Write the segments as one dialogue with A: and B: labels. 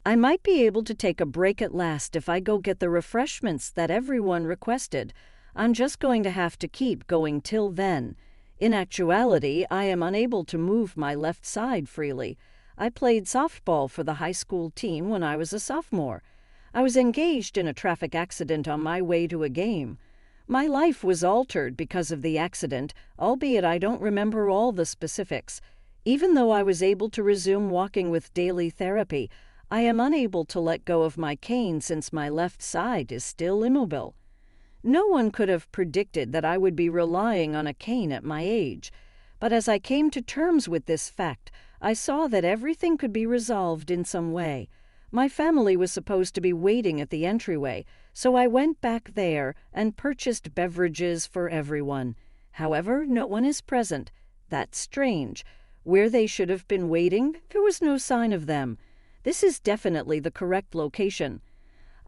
A: I might be able to take a break at last if I go get the refreshments that everyone requested. I'm just going to have to keep going till then. In actuality, I am unable to move my left side freely. I played softball for the high school team when I was a sophomore. I was engaged in a traffic accident on my way to a game. My life was altered because of the accident, albeit I don't remember all the specifics. Even though I was able to resume walking with daily therapy, I am unable to let go of my cane since my left side is still immobile. No one could have predicted that I would be relying on a cane at my age, but as I came to terms with this fact, I saw that everything could be resolved in some way. My family was supposed to be waiting at the entryway, so I went back there and purchased beverages for everyone. However, no one is present. That's strange. Where they should have been waiting, there was no sign of them. This is definitely the correct location.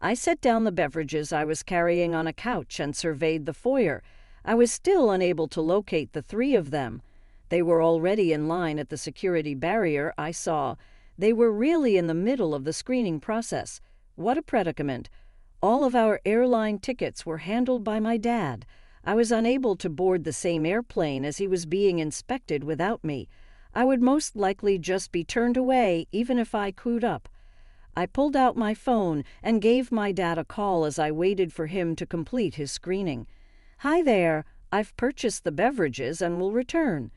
A: I set down the beverages I was carrying on a couch and surveyed the foyer. I was still unable to locate the three of them. They were already in line at the security barrier, I saw. They were really in the middle of the screening process. What a predicament. All of our airline tickets were handled by my dad. I was unable to board the same airplane as he was being inspected without me. I would most likely just be turned away even if I queued up. I pulled out my phone and gave my dad a call as I waited for him to complete his screening. "Hi there, I've purchased the beverages and will return."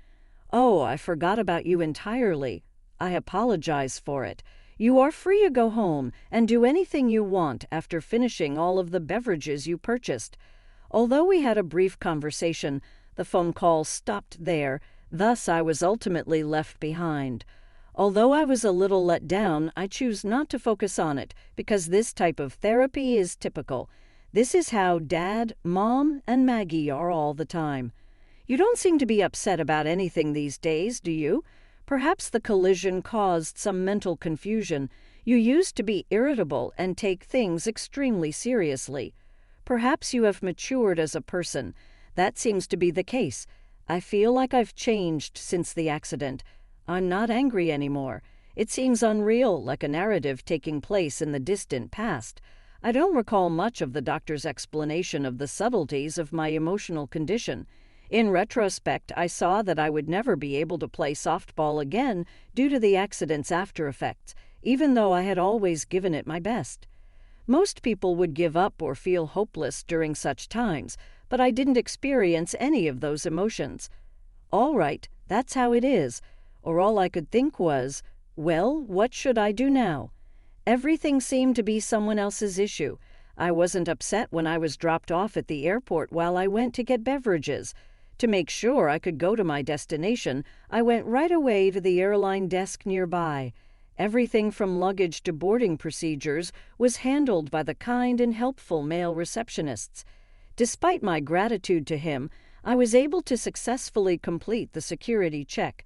A: "Oh, I forgot about you entirely. I apologize for it. You are free to go home and do anything you want after finishing all of the beverages you purchased." Although we had a brief conversation, the phone call stopped there, thus I was ultimately left behind. Although I was a little let down, I choose not to focus on it because this type of therapy is typical. This is how Dad, Mom, and Maggie are all the time. You don't seem to be upset about anything these days, do you? Perhaps the collision caused some mental confusion. You used to be irritable and take things extremely seriously. Perhaps you have matured as a person. That seems to be the case. I feel like I've changed since the accident. I'm not angry anymore. It seems unreal, like a narrative taking place in the distant past. I don't recall much of the doctor's explanation of the subtleties of my emotional condition. In retrospect, I saw that I would never be able to play softball again due to the accident's after effects, even though I had always given it my best. Most people would give up or feel hopeless during such times, but I didn't experience any of those emotions. All right, that's how it is. Or all I could think was, well, what should I do now? Everything seemed to be someone else's issue. I wasn't upset when I was dropped off at the airport while I went to get beverages. To make sure I could go to my destination, I went right away to the airline desk nearby. Everything from luggage to boarding procedures was handled by the kind and helpful male receptionists. Despite my gratitude to him, I was able to successfully complete the security check.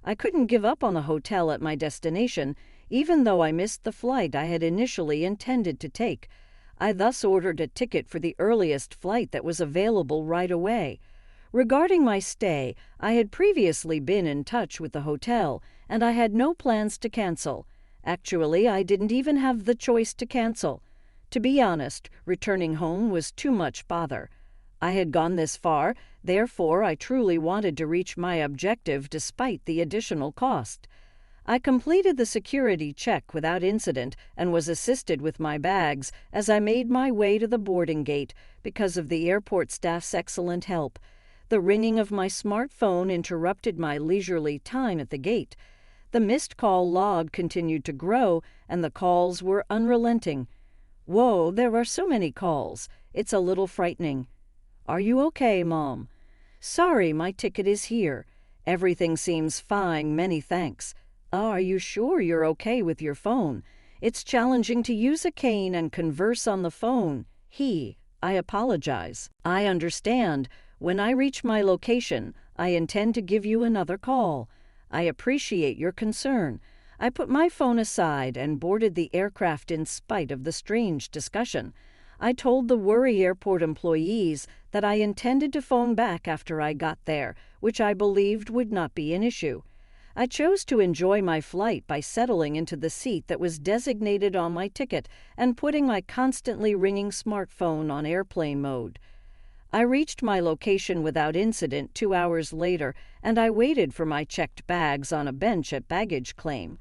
A: I couldn't give up on the hotel at my destination, even though I missed the flight I had initially intended to take. I thus ordered a ticket for the earliest flight that was available right away. Regarding my stay, I had previously been in touch with the hotel, and I had no plans to cancel. Actually, I didn't even have the choice to cancel. To be honest, returning home was too much bother. I had gone this far, therefore I truly wanted to reach my objective despite the additional cost. I completed the security check without incident and was assisted with my bags as I made my way to the boarding gate because of the airport staff's excellent help. The ringing of my smartphone interrupted my leisurely time at the gate. The missed call log continued to grow, and the calls were unrelenting. Whoa, there are so many calls. It's a little frightening. "Are you okay, Mom?" "Sorry, my ticket is here. Everything seems fine, many thanks." "Are you sure you're okay with your phone? It's challenging to use a cane and converse on the phone." I apologize. "I understand. When I reach my location, I intend to give you another call. I appreciate your concern." I put my phone aside and boarded the aircraft in spite of the strange discussion. I told the Worry Airport employees that I intended to phone back after I got there, which I believed would not be an issue. I chose to enjoy my flight by settling into the seat that was designated on my ticket and putting my constantly ringing smartphone on airplane mode. I reached my location without incident 2 hours later, and I waited for my checked bags on a bench at baggage claim.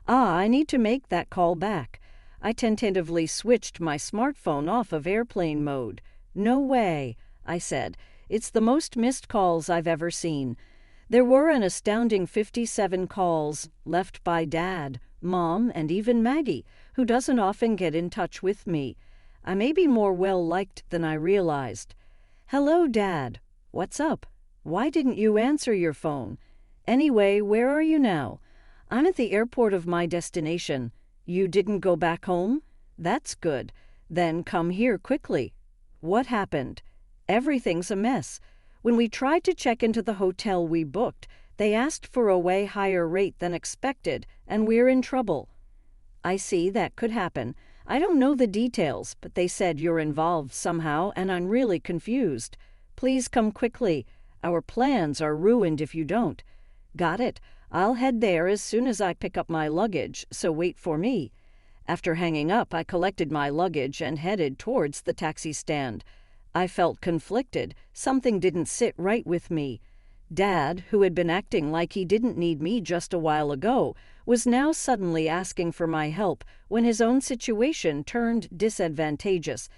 A: I need to make that call back. I tentatively switched my smartphone off of airplane mode. "No way," I said. "It's the most missed calls I've ever seen." There were an astounding 57 calls left by Dad, Mom, and even Maggie, who doesn't often get in touch with me. I may be more well-liked than I realized. "Hello, Dad. What's up? Why didn't you answer your phone? Anyway, where are you now?" "I'm at the airport of my destination." "You didn't go back home?" "That's good. Then come here quickly." "What happened?" "Everything's a mess. When we tried to check into the hotel we booked, they asked for a way higher rate than expected, and we're in trouble." "I see, that could happen. I don't know the details, but they said you're involved somehow, and I'm really confused. Please come quickly. Our plans are ruined if you don't." "Got it. I'll head there as soon as I pick up my luggage, so wait for me." After hanging up, I collected my luggage and headed towards the taxi stand. I felt conflicted. Something didn't sit right with me. Dad, who had been acting like he didn't need me just a while ago, was now suddenly asking for my help when his own situation turned disadvantageous.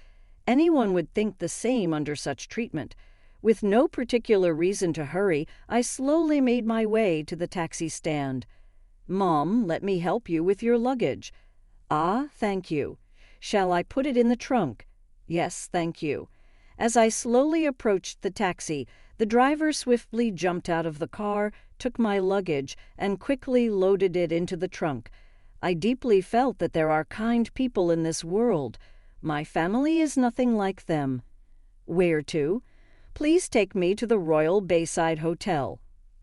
A: Anyone would think the same under such treatment. With no particular reason to hurry, I slowly made my way to the taxi stand. "Mom, let me help you with your luggage." "Ah, thank you." "Shall I put it in the trunk?" "Yes, thank you." As I slowly approached the taxi, the driver swiftly jumped out of the car, took my luggage, and quickly loaded it into the trunk. I deeply felt that there are kind people in this world. My family is nothing like them. "Where to?" "Please take me to the Royal Bayside Hotel."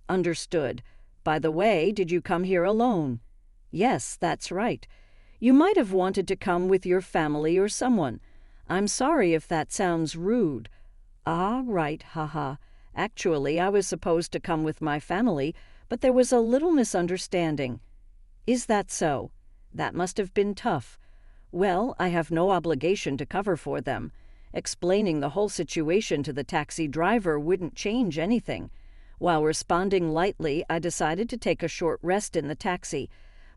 A: "Understood. By the way, did you come here alone?" "Yes, that's right." "You might have wanted to come with your family or someone." "I'm sorry if that sounds rude." "Ah, right, haha. Actually, I was supposed to come with my family, but there was a little misunderstanding." "Is that so? That must have been tough." "Well, I have no obligation to cover for them." Explaining the whole situation to the taxi driver wouldn't change anything. While responding lightly, I decided to take a short rest in the taxi.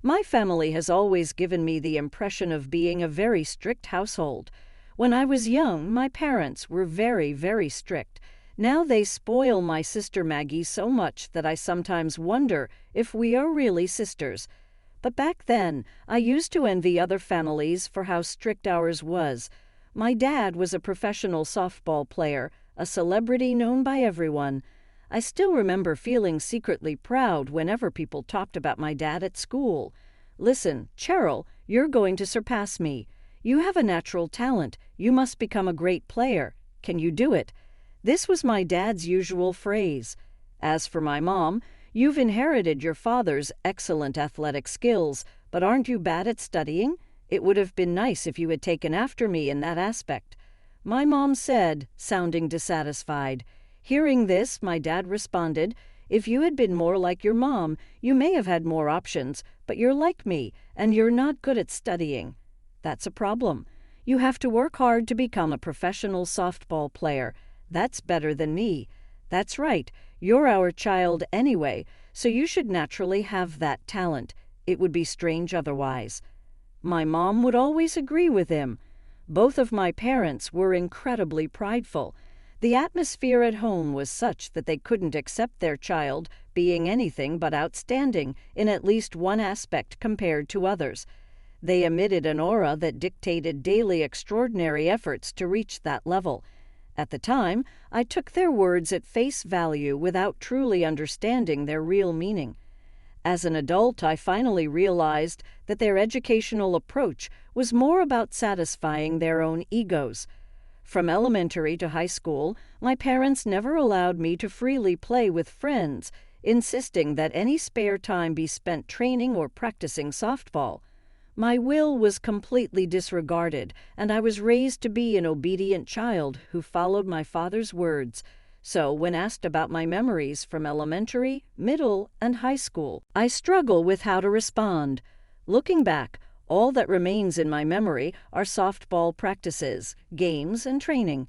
A: My family has always given me the impression of being a very strict household. When I was young, my parents were very, very strict. Now they spoil my sister Maggie so much that I sometimes wonder if we are really sisters. But back then, I used to envy other families for how strict ours was. My dad was a professional softball player, a celebrity known by everyone. I still remember feeling secretly proud whenever people talked about my dad at school. "Listen, Cheryl, you're going to surpass me. You have a natural talent. You must become a great player. Can you do it?" This was my dad's usual phrase. As for my mom, "You've inherited your father's excellent athletic skills, but aren't you bad at studying? It would have been nice if you had taken after me in that aspect." My mom said, sounding dissatisfied. Hearing this, my dad responded, "If you had been more like your mom, you may have had more options, but you're like me, and you're not good at studying. That's a problem. You have to work hard to become a professional softball player. That's better than me." "That's right. You're our child anyway, so you should naturally have that talent. It would be strange otherwise." My mom would always agree with him. Both of my parents were incredibly prideful. The atmosphere at home was such that they couldn't accept their child being anything but outstanding in at least one aspect compared to others. They emitted an aura that dictated daily extraordinary efforts to reach that level. At the time, I took their words at face value without truly understanding their real meaning. As an adult, I finally realized that their educational approach was more about satisfying their own egos. From elementary to high school, my parents never allowed me to freely play with friends, insisting that any spare time be spent training or practicing softball. My will was completely disregarded, and I was raised to be an obedient child who followed my father's words. So when asked about my memories from elementary, middle, and high school, I struggle with how to respond. Looking back, all that remains in my memory are softball practices, games, and training.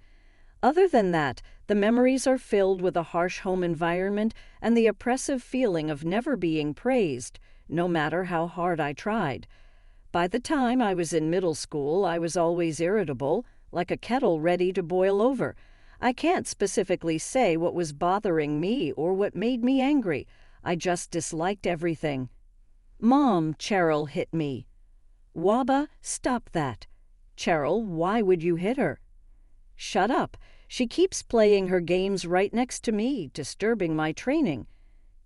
A: Other than that, the memories are filled with a harsh home environment and the oppressive feeling of never being praised, no matter how hard I tried. By the time I was in middle school, I was always irritable, like a kettle ready to boil over. I can't specifically say what was bothering me or what made me angry. I just disliked everything. "Mom," Cheryl hit me. "Waba, stop that." "Cheryl, why would you hit her?" "Shut up. She keeps playing her games right next to me, disturbing my training."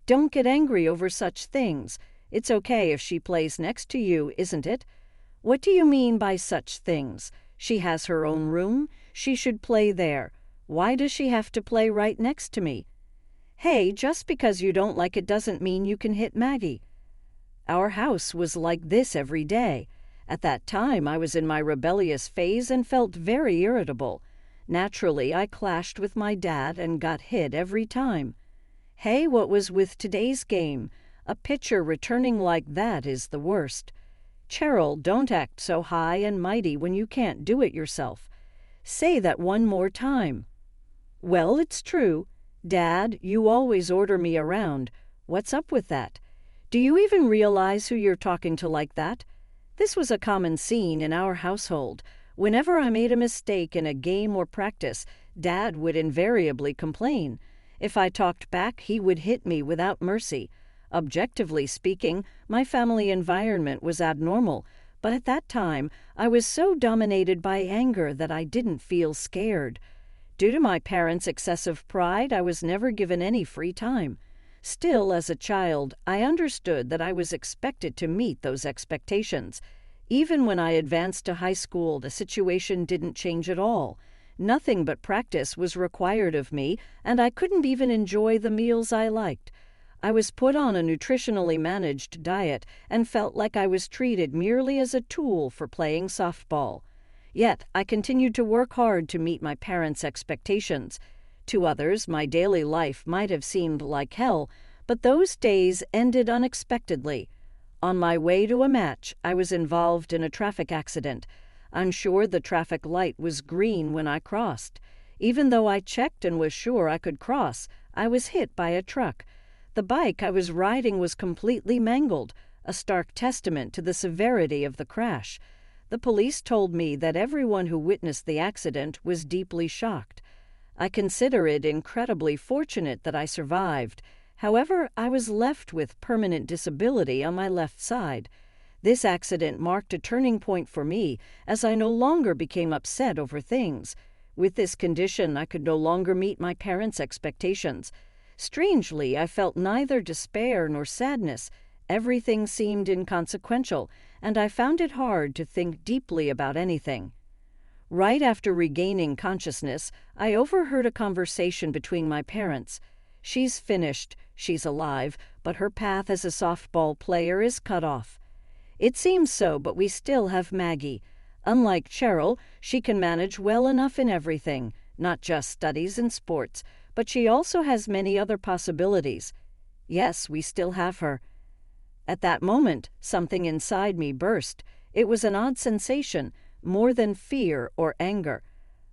A: "Don't get angry over such things. It's okay if she plays next to you, isn't it?" "What do you mean by such things? She has her own room. She should play there. Why does she have to play right next to me?" "Hey, just because you don't like it doesn't mean you can hit Maggie." Our house was like this every day. At that time, I was in my rebellious phase and felt very irritable. Naturally, I clashed with my dad and got hit every time. Hey, what was with today's game? A pitcher returning like that is the worst. "Cheryl, don't act so high and mighty when you can't do it yourself." "Say that one more time." "Well, it's true. Dad, you always order me around. What's up with that? Do you even realize who you're talking to like that?" This was a common scene in our household. Whenever I made a mistake in a game or practice, Dad would invariably complain. If I talked back, he would hit me without mercy. Objectively speaking, my family environment was abnormal, but at that time, I was so dominated by anger that I didn't feel scared. Due to my parents' excessive pride, I was never given any free time. Still, as a child, I understood that I was expected to meet those expectations. Even when I advanced to high school, the situation didn't change at all. Nothing but practice was required of me, and I couldn't even enjoy the meals I liked. I was put on a nutritionally managed diet and felt like I was treated merely as a tool for playing softball. Yet, I continued to work hard to meet my parents' expectations. To others, my daily life might have seemed like hell, but those days ended unexpectedly. On my way to a match, I was involved in a traffic accident. I'm sure the traffic light was green when I crossed. Even though I checked and was sure I could cross, I was hit by a truck. The bike I was riding was completely mangled, a stark testament to the severity of the crash. The police told me that everyone who witnessed the accident was deeply shocked. I consider it incredibly fortunate that I survived. However, I was left with permanent disability on my left side. This accident marked a turning point for me, as I no longer became upset over things. With this condition, I could no longer meet my parents' expectations. Strangely, I felt neither despair nor sadness. Everything seemed inconsequential, and I found it hard to think deeply about anything. Right after regaining consciousness, I overheard a conversation between my parents. "She's finished, she's alive, but her path as a softball player is cut off." It seems so, but we still have Maggie. Unlike Cheryl, she can manage well enough in everything, not just studies and sports, but she also has many other possibilities. Yes, we still have her. At that moment, something inside me burst. It was an odd sensation, more than fear or anger.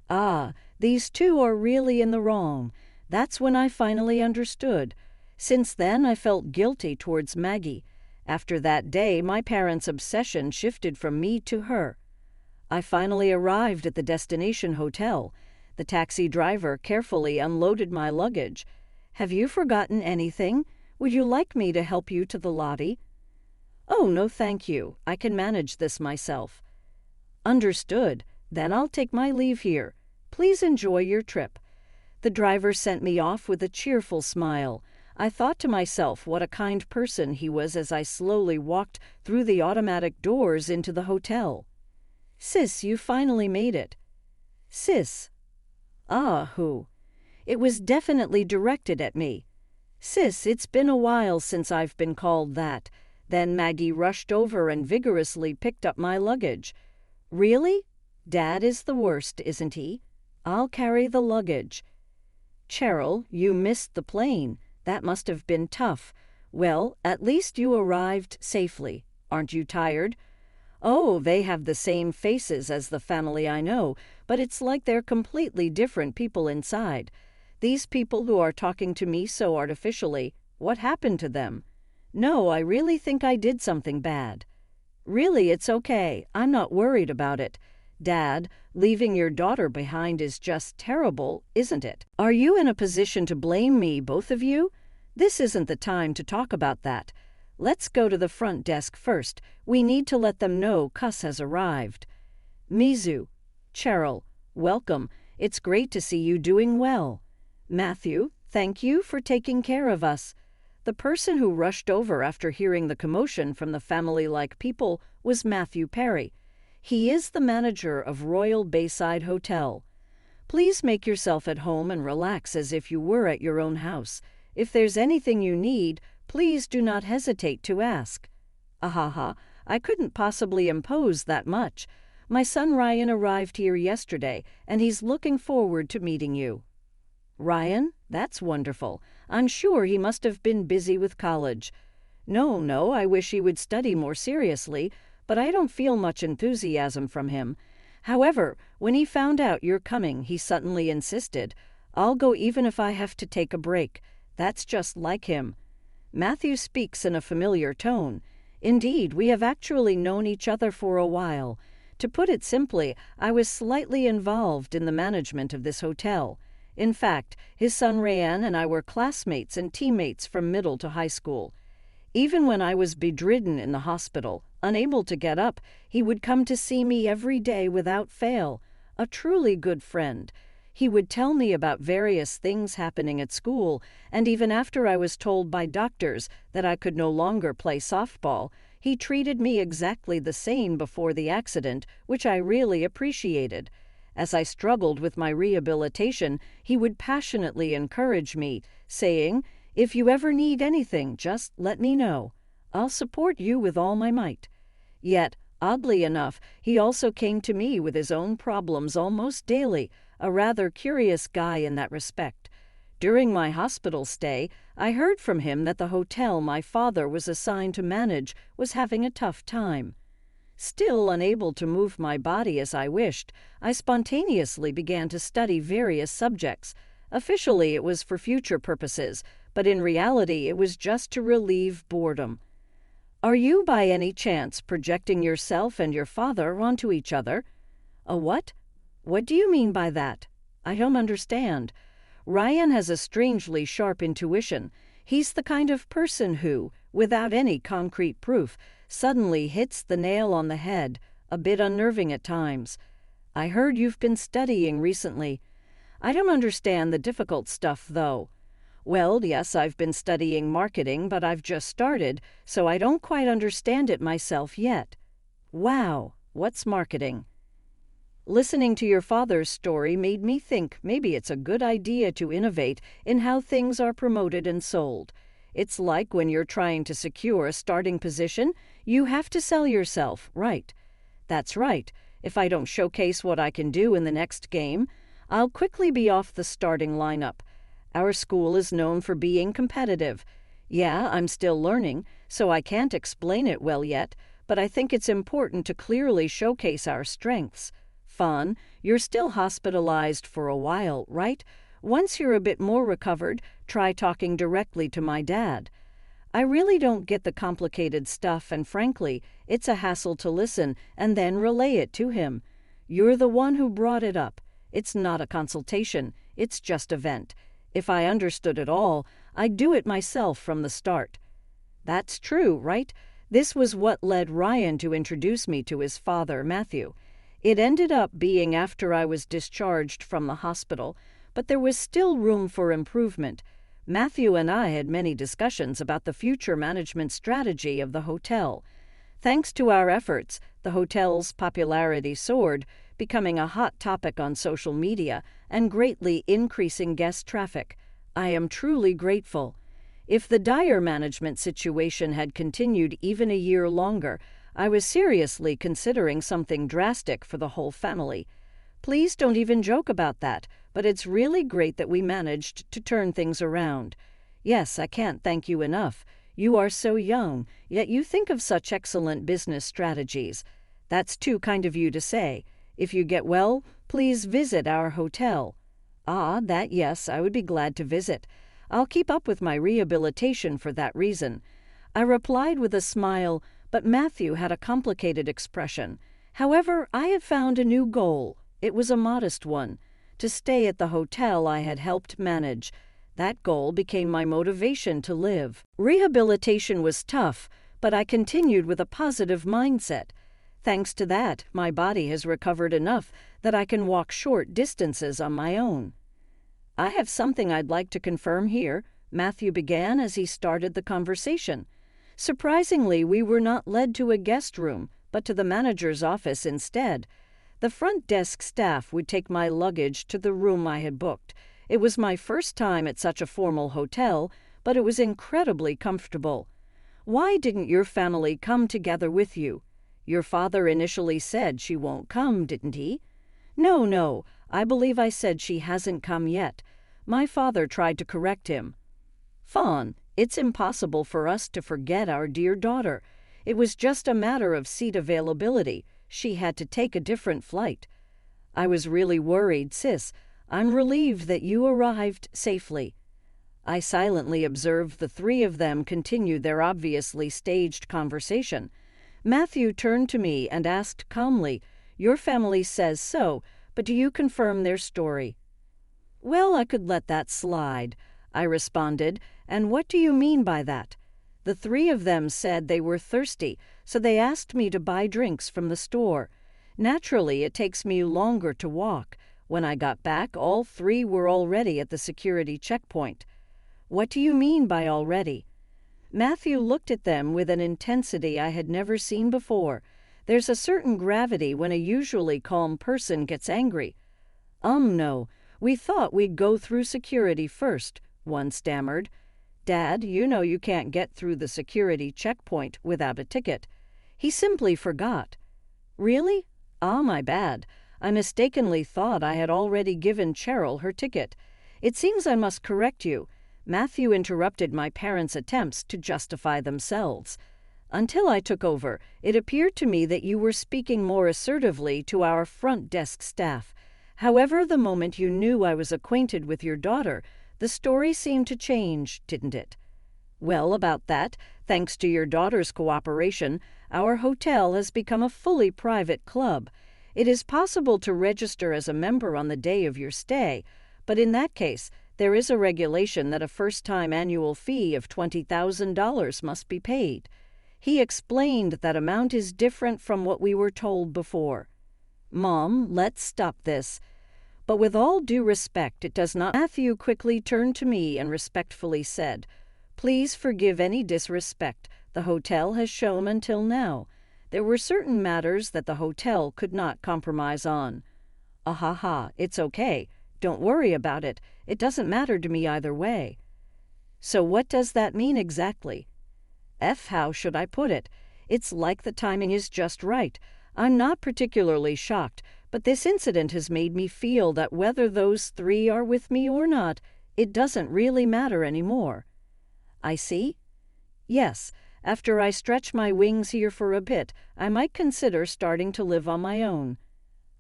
A: Ah, these two are really in the wrong. That's when I finally understood. Since then, I felt guilty towards Maggie. After that day, my parents' obsession shifted from me to her. I finally arrived at the destination hotel. The taxi driver carefully unloaded my luggage. "Have you forgotten anything? Would you like me to help you to the lobby?" "Oh, no, thank you. I can manage this myself." "Understood. Then I'll take my leave here. Please enjoy your trip." The driver sent me off with a cheerful smile. I thought to myself what a kind person he was as I slowly walked through the automatic doors into the hotel. "Sis, you finally made it." "Sis." Ah, who? It was definitely directed at me. "Sis, it's been a while since I've been called that." Then Maggie rushed over and vigorously picked up my luggage. "Really? Dad is the worst, isn't he? I'll carry the luggage." Cheryl, you missed the plane. That must have been tough. Well, at least you arrived safely. Aren't you tired? Oh, they have the same faces as the family I know, but it's like they're completely different people inside. These people who are talking to me so artificially, what happened to them? No, I really think I did something bad. Really, it's okay. I'm not worried about it. Dad, leaving your daughter behind is just terrible, isn't it? Are you in a position to blame me, both of you? This isn't the time to talk about that. Let's go to the front desk first. We need to let them know Cuss has arrived. Mizu, Cheryl, welcome. It's great to see you doing well. Matthew, thank you for taking care of us. The person who rushed over after hearing the commotion from the family-like people was Matthew Perry. He is the manager of Royal Bayside Hotel. Please make yourself at home and relax as if you were at your own house. If there's anything you need, please do not hesitate to ask. Ahaha, I couldn't possibly impose that much. My son Ryan arrived here yesterday, and he's looking forward to meeting you. Ryan? That's wonderful. I'm sure he must have been busy with college. No, I wish he would study more seriously, but I don't feel much enthusiasm from him. However, when he found out you're coming, he suddenly insisted. I'll go even if I have to take a break. That's just like him. Matthew speaks in a familiar tone. Indeed, we have actually known each other for a while. To put it simply, I was slightly involved in the management of this hotel. In fact, his son Ryan and I were classmates and teammates from middle to high school. Even when I was bedridden in the hospital, unable to get up, he would come to see me every day without fail. A truly good friend. He would tell me about various things happening at school, and even after I was told by doctors that I could no longer play softball, he treated me exactly the same before the accident, which I really appreciated. As I struggled with my rehabilitation, he would passionately encourage me, saying, "If you ever need anything, just let me know. I'll support you with all my might." Yet, oddly enough, he also came to me with his own problems almost daily, a rather curious guy in that respect. During my hospital stay, I heard from him that the hotel my father was assigned to manage was having a tough time. Still unable to move my body as I wished, I spontaneously began to study various subjects. Officially, it was for future purposes, but in reality, it was just to relieve boredom. Are you by any chance projecting yourself and your father onto each other? A what? What do you mean by that? I don't understand. Ryan has a strangely sharp intuition. He's the kind of person who, without any concrete proof, suddenly hits the nail on the head, a bit unnerving at times. I heard you've been studying recently. I don't understand the difficult stuff, though. Well, yes, I've been studying marketing, but I've just started, so I don't quite understand it myself yet. Wow, what's marketing? Listening to your father's story made me think maybe it's a good idea to innovate in how things are promoted and sold. It's like when you're trying to secure a starting position, you have to sell yourself, right? That's right. If I don't showcase what I can do in the next game, I'll quickly be off the starting lineup. Our school is known for being competitive. Yeah, I'm still learning, so I can't explain it well yet, but I think it's important to clearly showcase our strengths. Fawn, you're still hospitalized for a while, right? Once you're a bit more recovered, try talking directly to my dad. I really don't get the complicated stuff, and frankly, it's a hassle to listen and then relay it to him. You're the one who brought it up. It's not a consultation, it's just a vent. If I understood it all, I'd do it myself from the start. That's true, right? This was what led Ryan to introduce me to his father, Matthew. It ended up being after I was discharged from the hospital, but there was still room for improvement. Matthew and I had many discussions about the future management strategy of the hotel. Thanks to our efforts, the hotel's popularity soared, becoming a hot topic on social media and greatly increasing guest traffic. I am truly grateful. If the dire management situation had continued even a year longer, I was seriously considering something drastic for the whole family. Please don't even joke about that, but it's really great that we managed to turn things around. Yes, I can't thank you enough. You are so young, yet you think of such excellent business strategies. That's too kind of you to say. If you get well, please visit our hotel. Ah, that yes, I would be glad to visit. I'll keep up with my rehabilitation for that reason. I replied with a smile, but Matthew had a complicated expression. However, I had found a new goal. It was a modest one, to stay at the hotel I had helped manage. That goal became my motivation to live. Rehabilitation was tough, but I continued with a positive mindset. Thanks to that, my body has recovered enough that I can walk short distances on my own. I have something I'd like to confirm here, Matthew began as he started the conversation. Surprisingly, we were not led to a guest room, but to the manager's office instead. The front desk staff would take my luggage to the room I had booked. It was my first time at such a formal hotel, but it was incredibly comfortable. Why didn't your family come together with you? Your father initially said she won't come, didn't he? No, I believe I said she hasn't come yet. My father tried to correct him. Fawn, it's impossible for us to forget our dear daughter. It was just a matter of seat availability. She had to take a different flight. I was really worried, sis. I'm relieved that you arrived safely. I silently observed the three of them continue their obviously staged conversation. Matthew turned to me and asked calmly, "Your family says so, but do you confirm their story?" "Well, I could let that slide," I responded. "And what do you mean by that?" The three of them said they were thirsty, so they asked me to buy drinks from the store. Naturally, it takes me longer to walk. When I got back, all three were already at the security checkpoint. What do you mean by already? Matthew looked at them with an intensity I had never seen before. There's a certain gravity when a usually calm person gets angry. No, we thought we'd go through security first, one stammered. Dad, you know you can't get through the security checkpoint without a ticket. He simply forgot. Really? My bad. I mistakenly thought I had already given Cheryl her ticket. It seems I must correct you. Matthew interrupted my parents' attempts to justify themselves. Until I took over, it appeared to me that you were speaking more assertively to our front desk staff. However, the moment you knew I was acquainted with your daughter, the story seemed to change, didn't it? Well, about that, thanks to your daughter's cooperation, our hotel has become a fully private club. It is possible to register as a member on the day of your stay, but in that case, there is a regulation that a first-time annual fee of $20,000 must be paid. He explained that amount is different from what we were told before. Mom, let's stop this. But with all due respect, it does not. Matthew quickly turned to me and respectfully said, "Please forgive any disrespect the hotel has shown until now. There were certain matters that the hotel could not compromise on." It's okay. Don't worry about it. It doesn't matter to me either way. So what does that mean exactly? How should I put it? It's like the timing is just right. I'm not particularly shocked, but this incident has made me feel that whether those three are with me or not, it doesn't really matter anymore. I see? Yes, after I stretch my wings here for a bit, I might consider starting to live on my own.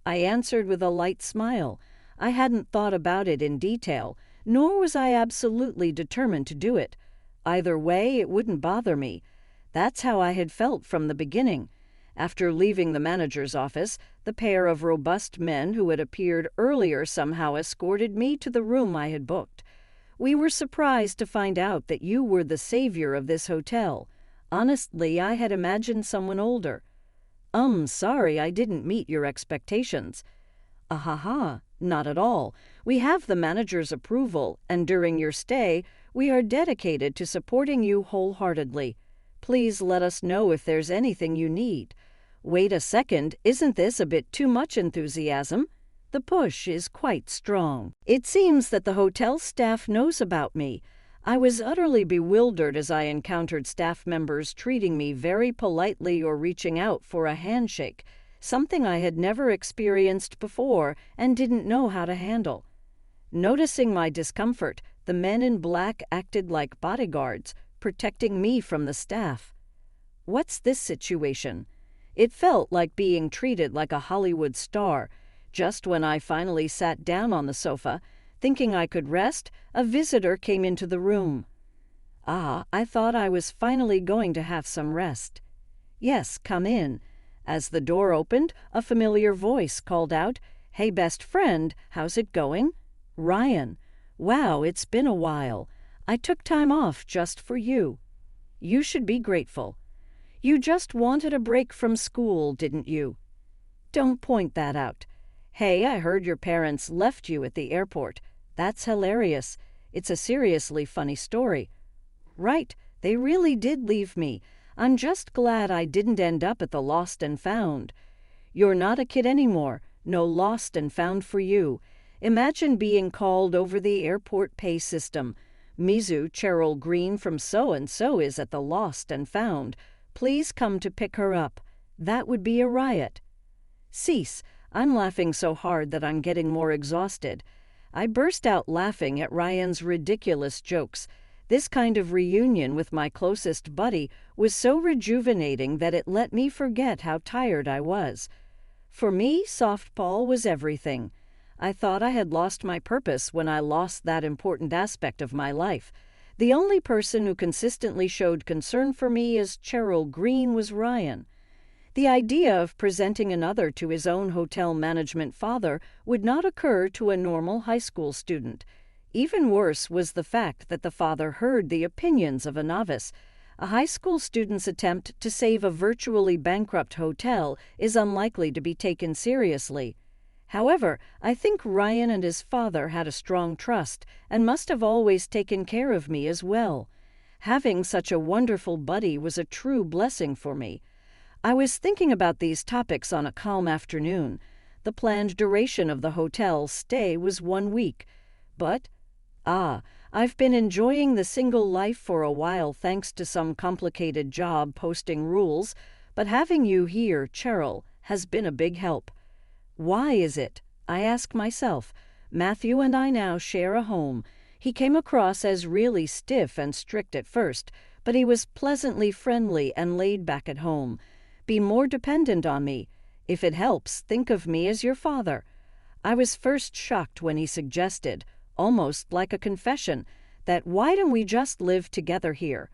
A: I answered with a light smile. I hadn't thought about it in detail, nor was I absolutely determined to do it. Either way, it wouldn't bother me. That's how I had felt from the beginning. After leaving the manager's office, the pair of robust men who had appeared earlier somehow escorted me to the room I had booked. We were surprised to find out that you were the savior of this hotel. Honestly, I had imagined someone older. Sorry I didn't meet your expectations. Not at all. We have the manager's approval, and during your stay, we are dedicated to supporting you wholeheartedly. Please let us know if there's anything you need. Wait a second, isn't this a bit too much enthusiasm? The push is quite strong. It seems that the hotel staff knows about me. I was utterly bewildered as I encountered staff members treating me very politely or reaching out for a handshake. something I had never experienced before and didn't know how to handle. Noticing my discomfort, the men in black acted like bodyguards, protecting me from the staff. What's this situation? It felt like being treated like a Hollywood star. Just when I finally sat down on the sofa, thinking I could rest, a visitor came into the room. I thought I was finally going to have some rest. Yes, come in. As the door opened, a familiar voice called out, "Hey, best friend, how's it going?" "Ryan. Wow, it's been a while. I took time off just for you." "You should be grateful. You just wanted a break from school, didn't you?" "Don't point that out." "Hey, I heard your parents left you at the airport. That's hilarious. It's a seriously funny story." "Right, they really did leave me. I'm just glad I didn't end up at the Lost and Found." "You're not a kid anymore. No Lost and Found for you. Imagine being called over the airport pay system. Mizu Cheryl Green from so-and-so is at the Lost and Found. Please come to pick her up." That would be a riot. Cease. I'm laughing so hard that I'm getting more exhausted. I burst out laughing at Ryan's ridiculous jokes. This kind of reunion with my closest buddy was so rejuvenating that it let me forget how tired I was. For me, softball was everything. I thought I had lost my purpose when I lost that important aspect of my life. The only person who consistently showed concern for me as Cheryl Green was Ryan. The idea of presenting another to his own hotel management father would not occur to a normal high school student. Even worse was the fact that the father heard the opinions of a novice. A high school student's attempt to save a virtually bankrupt hotel is unlikely to be taken seriously. However, I think Ryan and his father had a strong trust and must have always taken care of me as well. Having such a wonderful buddy was a true blessing for me. I was thinking about these topics on a calm afternoon. The planned duration of the hotel stay was 1 week. But, I've been enjoying the single life for a while thanks to some complicated job posting rules, but having you here, Cheryl, has been a big help. Why is it? I ask myself. Matthew and I now share a home. He came across as really stiff and strict at first, but he was pleasantly friendly and laid back at home. Be more dependent on me. If it helps, think of me as your father. I was first shocked when he suggested, almost like a confession, that why don't we just live together here?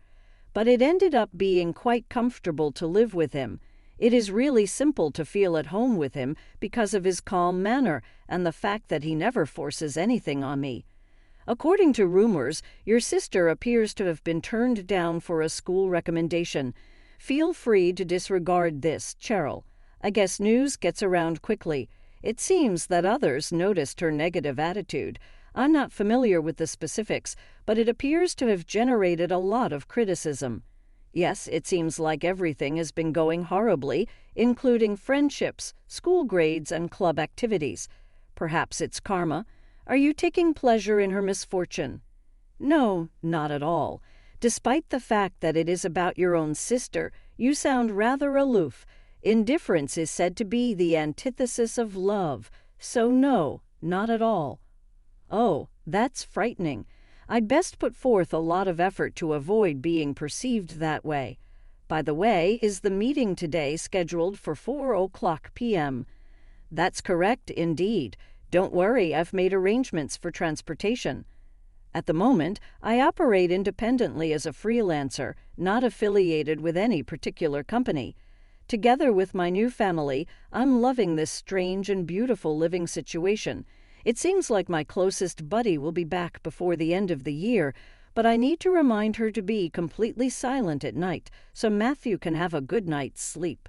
A: But it ended up being quite comfortable to live with him. It is really simple to feel at home with him because of his calm manner and the fact that he never forces anything on me. According to rumors, your sister appears to have been turned down for a school recommendation. Feel free to disregard this, Cheryl. I guess news gets around quickly. It seems that others noticed her negative attitude. I'm not familiar with the specifics, but it appears to have generated a lot of criticism. Yes, it seems like everything has been going horribly, including friendships, school grades, and club activities. Perhaps it's karma. Are you taking pleasure in her misfortune? No, not at all. Despite the fact that it is about your own sister, you sound rather aloof. Indifference is said to be the antithesis of love. So no, not at all. Oh, that's frightening. I'd best put forth a lot of effort to avoid being perceived that way. By the way, is the meeting today scheduled for 4:00 p.m.? That's correct, indeed. Don't worry, I've made arrangements for transportation. At the moment, I operate independently as a freelancer, not affiliated with any particular company. Together with my new family, I'm loving this strange and beautiful living situation. It seems like my closest buddy will be back before the end of the year, but I need to remind her to be completely silent at night so Matthew can have a good night's sleep.